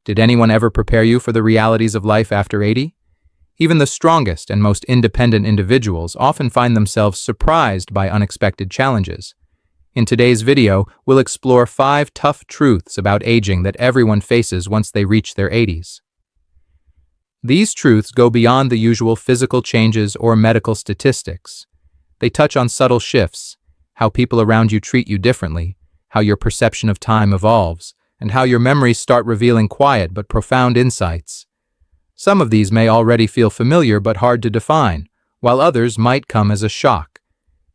Did anyone ever prepare you for the realities of life after 80? Even the strongest and most independent individuals often find themselves surprised by unexpected challenges. In today's video, we'll explore 5 tough truths about aging that everyone faces once they reach their 80s. These truths go beyond the usual physical changes or medical statistics. They touch on subtle shifts, how people around you treat you differently, how your perception of time evolves, and how your memories start revealing quiet but profound insights. Some of these may already feel familiar but hard to define, while others might come as a shock.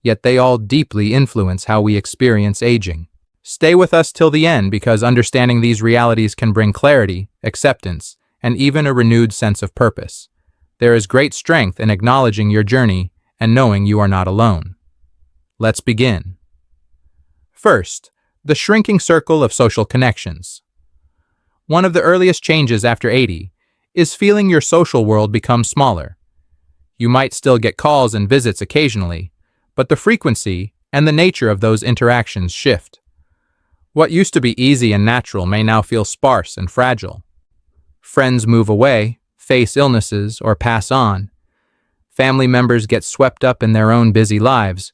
Yet they all deeply influence how we experience aging. Stay with us till the end because understanding these realities can bring clarity, acceptance, and even a renewed sense of purpose. There is great strength in acknowledging your journey and knowing you are not alone. Let's begin. First, the shrinking circle of social connections. One of the earliest changes after 80 is feeling your social world become smaller. You might still get calls and visits occasionally, but the frequency and the nature of those interactions shift. What used to be easy and natural may now feel sparse and fragile. Friends move away, face illnesses, or pass on. Family members get swept up in their own busy lives.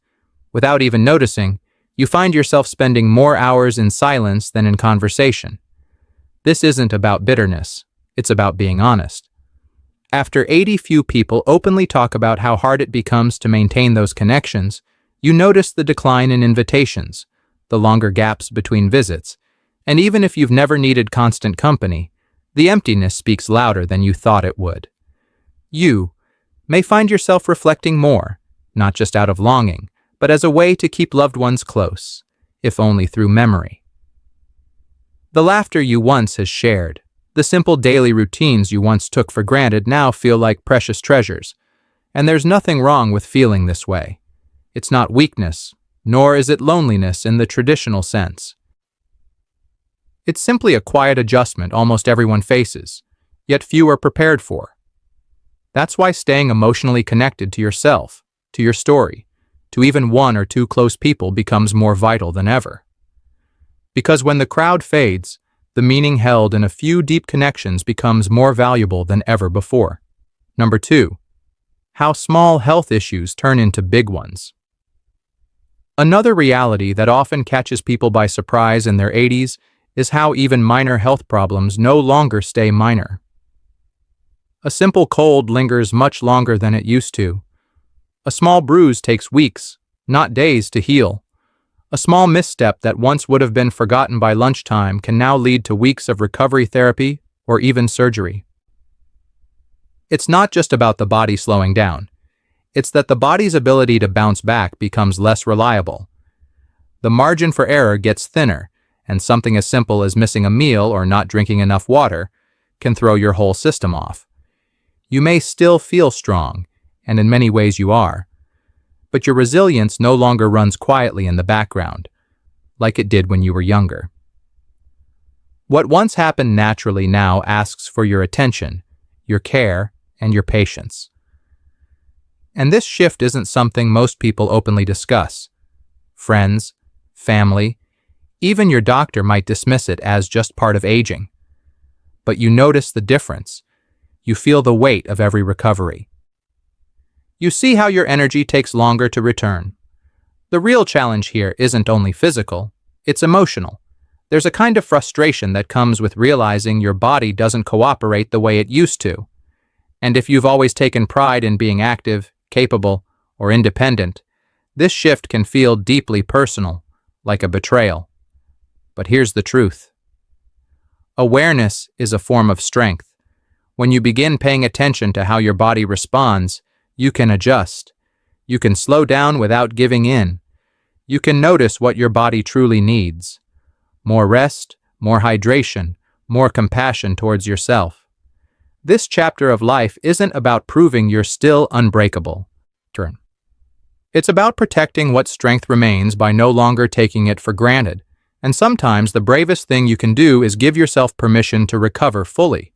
Without even noticing, you find yourself spending more hours in silence than in conversation. This isn't about bitterness. It's about being honest. After 80, few people openly talk about how hard it becomes to maintain those connections. You notice the decline in invitations, the longer gaps between visits, and even if you've never needed constant company, the emptiness speaks louder than you thought it would. You may find yourself reflecting more, not just out of longing, but as a way to keep loved ones close, if only through memory. The laughter you once has shared, the simple daily routines you once took for granted now feel like precious treasures, and there's nothing wrong with feeling this way. It's not weakness, nor is it loneliness in the traditional sense. It's simply a quiet adjustment almost everyone faces, yet few are prepared for. That's why staying emotionally connected to yourself, to your story, to even 1 or 2 close people becomes more vital than ever. Because when the crowd fades, the meaning held in a few deep connections becomes more valuable than ever before. Number 2. How small health issues turn into big ones. Another reality that often catches people by surprise in their 80s is how even minor health problems no longer stay minor. A simple cold lingers much longer than it used to. A small bruise takes weeks, not days, to heal. A small misstep that once would have been forgotten by lunchtime can now lead to weeks of recovery therapy or even surgery. It's not just about the body slowing down. It's that the body's ability to bounce back becomes less reliable. The margin for error gets thinner, and something as simple as missing a meal or not drinking enough water can throw your whole system off. You may still feel strong, and in many ways you are, but your resilience no longer runs quietly in the background, like it did when you were younger. What once happened naturally now asks for your attention, your care, and your patience. And this shift isn't something most people openly discuss. Friends, family, even your doctor might dismiss it as just part of aging. But you notice the difference. You feel the weight of every recovery. You see how your energy takes longer to return. The real challenge here isn't only physical, it's emotional. There's a kind of frustration that comes with realizing your body doesn't cooperate the way it used to. And if you've always taken pride in being active, capable, or independent, this shift can feel deeply personal, like a betrayal. But here's the truth. Awareness is a form of strength. When you begin paying attention to how your body responds, you can adjust. You can slow down without giving in. You can notice what your body truly needs. More rest, more hydration, more compassion towards yourself. This chapter of life isn't about proving you're still unbreakable. It's about protecting what strength remains by no longer taking it for granted. And sometimes the bravest thing you can do is give yourself permission to recover fully.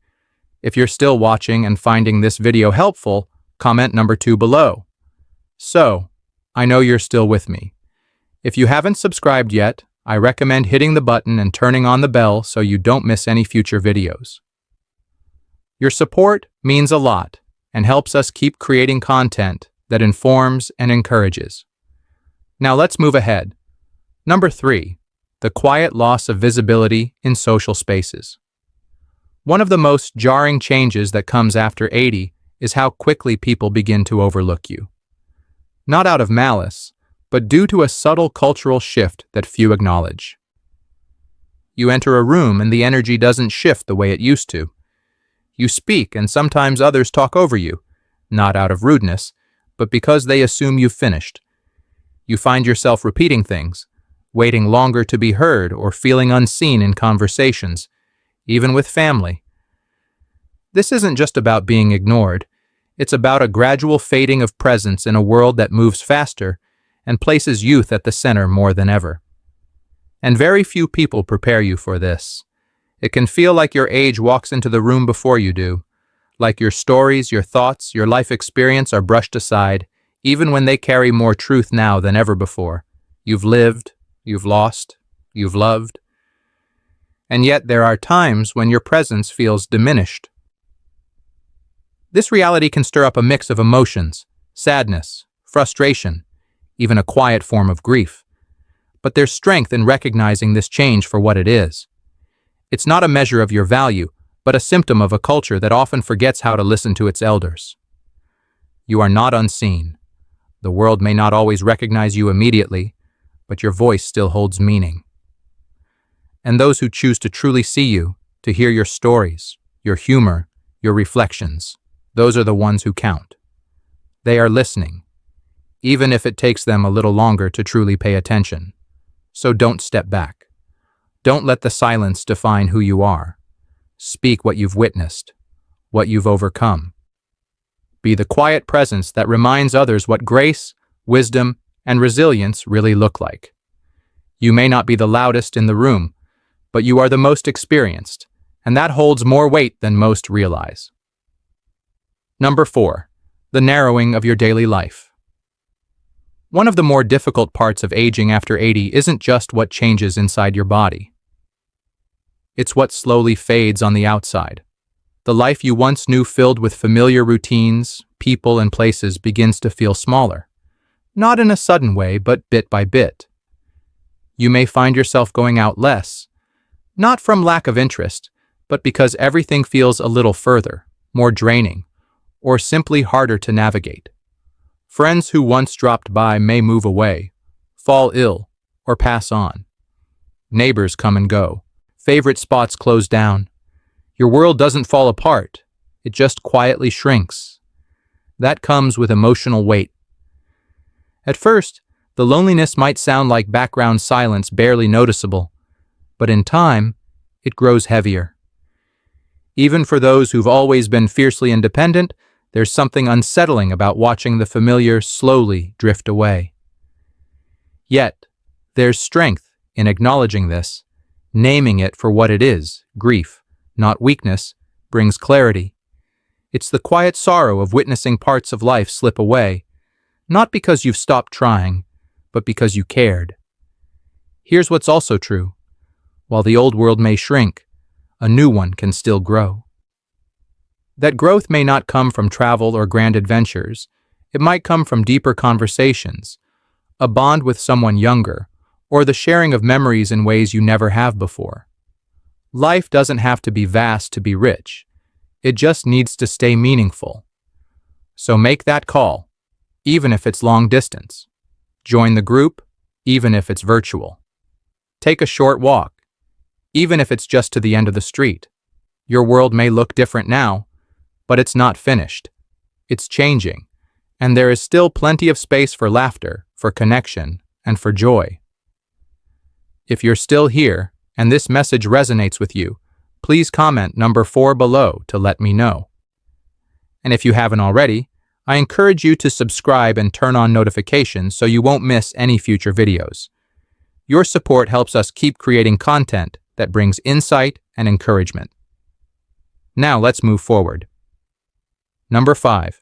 If you're still watching and finding this video helpful, comment number 2 below. So, I know you're still with me. If you haven't subscribed yet, I recommend hitting the button and turning on the bell so you don't miss any future videos. Your support means a lot and helps us keep creating content that informs and encourages. Now let's move ahead. Number 3, the quiet loss of visibility in social spaces. One of the most jarring changes that comes after 80 is how quickly people begin to overlook you. Not out of malice, but due to a subtle cultural shift that few acknowledge. You enter a room and the energy doesn't shift the way it used to. You speak and sometimes others talk over you, not out of rudeness, but because they assume you've finished. You find yourself repeating things, waiting longer to be heard or feeling unseen in conversations, even with family. This isn't just about being ignored. It's about a gradual fading of presence in a world that moves faster and places youth at the center more than ever. And very few people prepare you for this. It can feel like your age walks into the room before you do, like your stories, your thoughts, your life experience are brushed aside, even when they carry more truth now than ever before. You've lived, you've lost, you've loved. And yet there are times when your presence feels diminished. This reality can stir up a mix of emotions, sadness, frustration, even a quiet form of grief. But there's strength in recognizing this change for what it is. It's not a measure of your value, but a symptom of a culture that often forgets how to listen to its elders. You are not unseen. The world may not always recognize you immediately, but your voice still holds meaning. And those who choose to truly see you, to hear your stories, your humor, your reflections, those are the ones who count. They are listening, even if it takes them a little longer to truly pay attention. So don't step back. Don't let the silence define who you are. Speak what you've witnessed, what you've overcome. Be the quiet presence that reminds others what grace, wisdom, and resilience really look like. You may not be the loudest in the room, but you are the most experienced, and that holds more weight than most realize. Number 4, the narrowing of your daily life. One of the more difficult parts of aging after 80 isn't just what changes inside your body. It's what slowly fades on the outside. The life you once knew filled with familiar routines, people, and places begins to feel smaller. Not in a sudden way, but bit by bit. You may find yourself going out less, not from lack of interest, but because everything feels a little further, more draining, or simply harder to navigate. Friends who once dropped by may move away, fall ill, or pass on. Neighbors come and go. Favorite spots close down. Your world doesn't fall apart. It just quietly shrinks. That comes with emotional weight. At first, the loneliness might sound like background silence barely noticeable, but in time, it grows heavier. Even for those who've always been fiercely independent, there's something unsettling about watching the familiar slowly drift away. Yet, there's strength in acknowledging this, naming it for what it is, grief, not weakness, brings clarity. It's the quiet sorrow of witnessing parts of life slip away, not because you've stopped trying, but because you cared. Here's what's also true. While the old world may shrink, a new one can still grow. That growth may not come from travel or grand adventures. It might come from deeper conversations, a bond with someone younger, or the sharing of memories in ways you never have before. Life doesn't have to be vast to be rich. It just needs to stay meaningful. So make that call, even if it's long distance. Join the group, even if it's virtual. Take a short walk, even if it's just to the end of the street. Your world may look different now, but it's not finished. It's changing, and there is still plenty of space for laughter, for connection, and for joy. If you're still here, and this message resonates with you, please comment number 4 below to let me know. And if you haven't already, I encourage you to subscribe and turn on notifications so you won't miss any future videos. Your support helps us keep creating content that brings insight and encouragement. Now let's move forward. Number 5,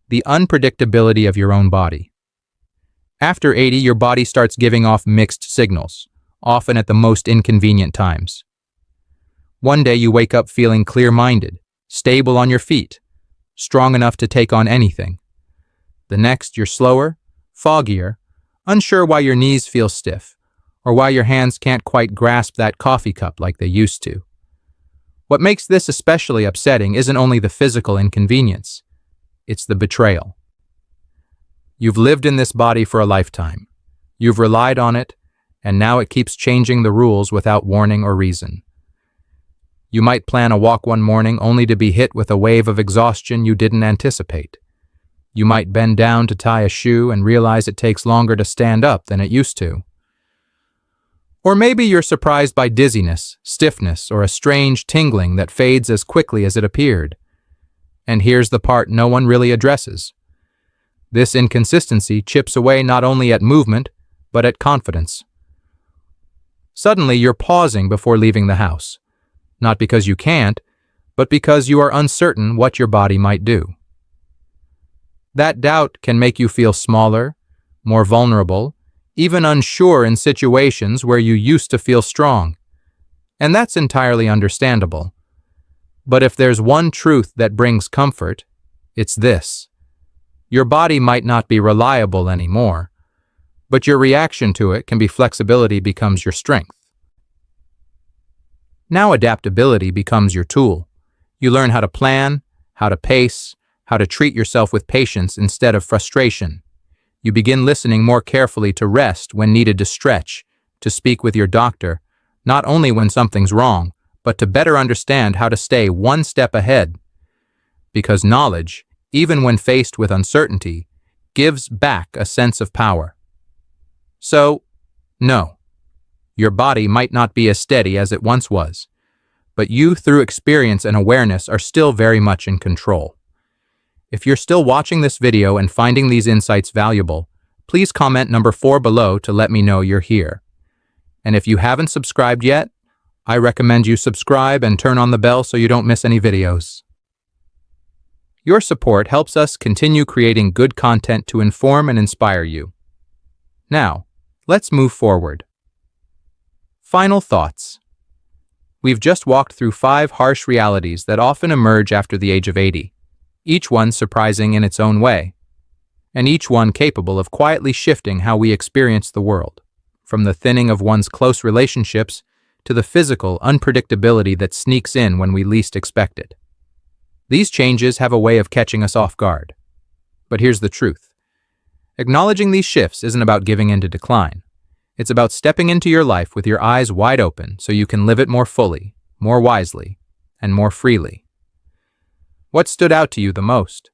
the unpredictability of your own body. After 80, your body starts giving off mixed signals, often at the most inconvenient times. One day you wake up feeling clear-minded, stable on your feet, strong enough to take on anything. The next, you're slower, foggier, unsure why your knees feel stiff, or why your hands can't quite grasp that coffee cup like they used to. What makes this especially upsetting isn't only the physical inconvenience, it's the betrayal. You've lived in this body for a lifetime. You've relied on it, and now it keeps changing the rules without warning or reason. You might plan a walk one morning only to be hit with a wave of exhaustion you didn't anticipate. You might bend down to tie a shoe and realize it takes longer to stand up than it used to. Or maybe you're surprised by dizziness, stiffness, or a strange tingling that fades as quickly as it appeared. And here's the part no one really addresses. This inconsistency chips away not only at movement, but at confidence. Suddenly, you're pausing before leaving the house, not because you can't, but because you are uncertain what your body might do. That doubt can make you feel smaller, more vulnerable, even unsure in situations where you used to feel strong. And that's entirely understandable. But if there's one truth that brings comfort, it's this. Your body might not be reliable anymore, but your reaction to it can be flexibility becomes your strength. Now adaptability becomes your tool. You learn how to plan, how to pace, how to treat yourself with patience instead of frustration. You begin listening more carefully to rest when needed to stretch, to speak with your doctor, not only when something's wrong, but to better understand how to stay one step ahead. Because knowledge, even when faced with uncertainty, gives back a sense of power. So, no, your body might not be as steady as it once was, but you, through experience and awareness, are still very much in control. If you're still watching this video and finding these insights valuable, please comment number 4 below to let me know you're here. And if you haven't subscribed yet, I recommend you subscribe and turn on the bell so you don't miss any videos. Your support helps us continue creating good content to inform and inspire you. Now, let's move forward. Final thoughts. We've just walked through 5 harsh realities that often emerge after the age of 80. Each one surprising in its own way, and each one capable of quietly shifting how we experience the world, from the thinning of one's close relationships to the physical unpredictability that sneaks in when we least expect it. These changes have a way of catching us off guard. But here's the truth. Acknowledging these shifts isn't about giving in to decline. It's about stepping into your life with your eyes wide open so you can live it more fully, more wisely, and more freely. What stood out to you the most?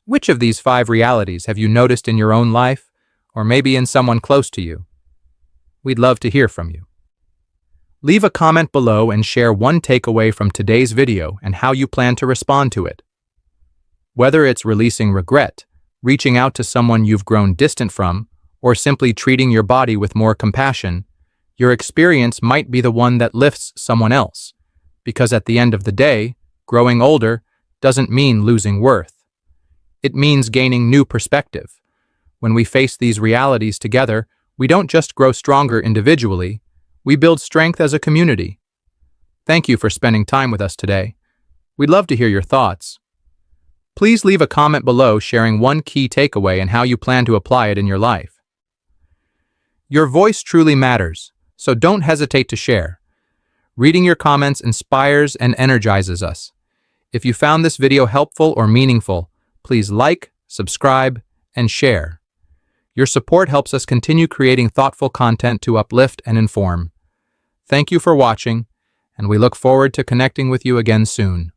Which of these 5 realities have you noticed in your own life, or maybe in someone close to you? We'd love to hear from you. Leave a comment below and share one takeaway from today's video and how you plan to respond to it. Whether it's releasing regret, reaching out to someone you've grown distant from, or simply treating your body with more compassion, your experience might be the one that lifts someone else. Because at the end of the day, growing older doesn't mean losing worth. It means gaining new perspective. When we face these realities together, we don't just grow stronger individually, we build strength as a community. Thank you for spending time with us today. We'd love to hear your thoughts. Please leave a comment below sharing one key takeaway and how you plan to apply it in your life. Your voice truly matters, so don't hesitate to share. Reading your comments inspires and energizes us. If you found this video helpful or meaningful, please like, subscribe, and share. Your support helps us continue creating thoughtful content to uplift and inform. Thank you for watching, and we look forward to connecting with you again soon.